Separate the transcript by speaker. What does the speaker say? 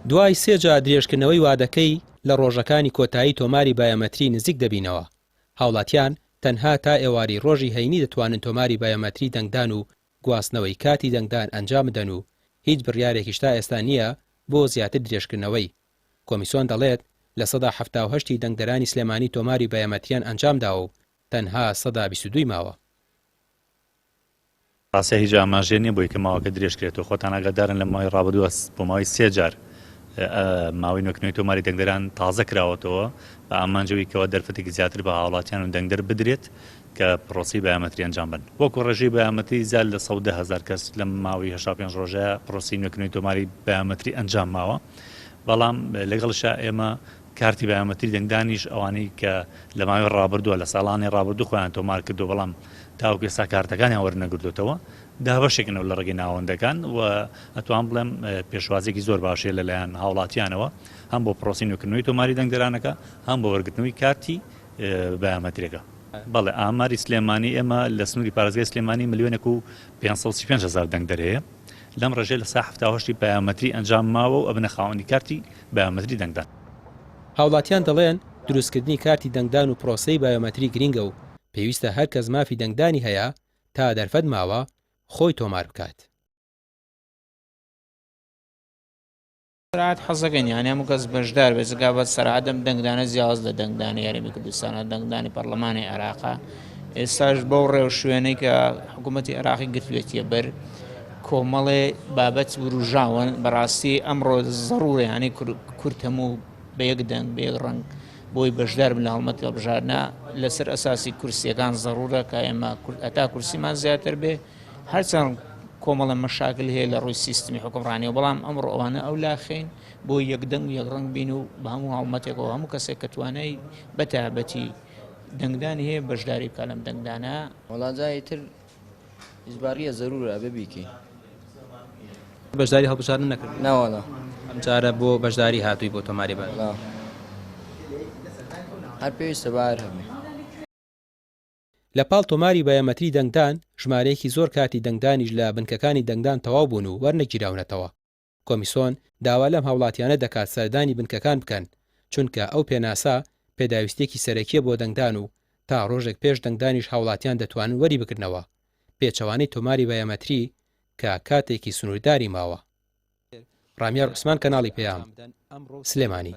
Speaker 1: دوای سێجا درێژکردنەوەی وادەکەی لە ڕۆژەکانی کۆتایی تۆماری بایۆمەتری نزیک دەبینەوە. هاوڵاتیان تەنها تا ئێواری ڕۆژی هەینی دەتوانن تۆماری بایۆمەتری دەنگدان و گواستنەوەی کاتی دەنگدان ئەنجام بدەن و هیچ بڕیارێکیش تا ئێستا نییە بۆ زیاتر درێژکردنەوەی. کۆمیسیۆن دەڵێت لە 1970 دەنگدەرانی سلێمانی تۆماری بایۆمەتریان ئەنجامداوە و تەنها 122 ماوە.
Speaker 2: ڕاستە هیچ ئاماژێ نییە بۆی کە ماوەکە درێژکرێتەوە. خۆتان ئاگادارن لە ماوەی ڕابردووە بۆ ماوەی 3 جار ماوەی نوێکردنەوەی تۆماری دەنگدەران تازە کراوەتەوە بە ئامانجەوەی کەەوە دەرفەتێکی زیاتر بە هاوڵاتیان و دەنگدەر بدرێت کە پرۆسی بایۆمەتری ئەنجام بن. وەکو ڕێژەی بایۆمەتری زیاد لە 110,000 کەس لە ماوەی 85 ڕۆژەیە پرۆسی نوێکردنەوەی تۆماری بایۆمەتری ئەنجام ماوە. بەڵام لەگەڵشا ئێمە کارتی بایۆمەتری دەنگدانیش ئەوانەی کە لە ماوەی ڕابردووە لە ساڵانی ڕابردوو خۆیان تۆمار کردو بەڵام تاوەکو ئێستا کارتەکانیان وەرنەگرتوتەوە دابەشێکنەوە لە ڕێگەی ناوەندەکان و ئەتوان بڵێم پێشوازێکی زۆر باشەیە لەلایەن هاوڵاتیانەوە هەم بۆ پرۆسی نوێکردنەوەی تۆماری دەنگدەرانەکە هەم بۆ وەرگرتنەوەی کارتی بایۆمەتریەکە. بەڵێ ئاماری سلێمانی ئێمە لە سنووری پارێزگای سلێمانی ملیۆنێک و 535,000 دەنگدەر هەیە. لەم ڕێژەیە لە 1970 بایۆمەتری ئەنجام ماوە و ئەبنە خاوەنی کارتی بایۆمەتری دەنگدان.
Speaker 1: هاوڵاتیان دەڵێن دروستکردنی کارتی دەنگدان و پرۆسەی بایۆمەتری گرینگە و پێویستە هەر کەس مافی دەنگدانی هەیە تا دەرفەت ماوە خۆی تۆمار بکات.
Speaker 3: سرعات حەزەکەن یانی هەموو کەس بەشدار بێت جگا بە سەرعەدەم دەنگدانە جیاواز لە دەنگدانی یاریمی کوردستانە دەنگدانی پەرلەمانی عێراقا ئێستاش بەو ڕێو شوێنەی کە حکوومەتی عێراقی گرتوێتیە بەر کۆمەڵێ بابەت وروژاون بەڕاستی ئەمڕۆ زەڕورە ینی کورد هەموو بە یەک دەنگ بە یەک ڕەنگ بۆی بەشدار بن لە هەڵمەتی هەڵبژاردنە لەسەر ئەساسی کورسیەکان زەڕورە کە ئێمە ئەتا کورسیمان زیاتر بێ هەرچەند کۆمەڵە مەشاکل هەیە لە ڕووی سیستمی حکومڕانیەوە بەڵام ئەمڕۆ ئەوانە ئەو لاخین بۆ یەک دەنگ و یەک ڕەنگ بین و بە هەموو هەڵمەتێکەوە هەموو کەسێک کە توانای بەتابەتی دەنگدانی هەیە بەشداری بکات لەم دەنگدانە.
Speaker 4: وڵاتجاری تر ئیجباریە زەرورە ئەبێ بیکەی.
Speaker 1: بەشداری هەڵبژاردن نەکرد
Speaker 4: ناوەڵا
Speaker 1: ئەم جارە بۆ بەشداری هاتووی بۆ تۆماری بە
Speaker 4: هەر پێویستە بار هەبێ.
Speaker 1: لە پاڵ تۆماری بایۆمەتری دەنگدان ژمارەیەکی زۆر کاتی دەنگدانیش لە بنکەکانی دەنگدان تەواو بوون و وەرنەگیراونەتەوە. کۆمیسیۆن داوا لەم هاوڵاتیانە دەکات سەردانی بنکەکان بکەن چونکە ئەو پێناسا پێداویستێکی سەرەکیە بۆ دەنگدان و تا ڕۆژێک پێش دەنگدانیش هاوڵاتیان دەتوانن وەری بکردنەوە پێچەوانەی تۆماری بایۆمەتری کە کاتێکی سنوورداری ماوە. ڕامیار عوسمان کەناڵی پێام سلێمانی.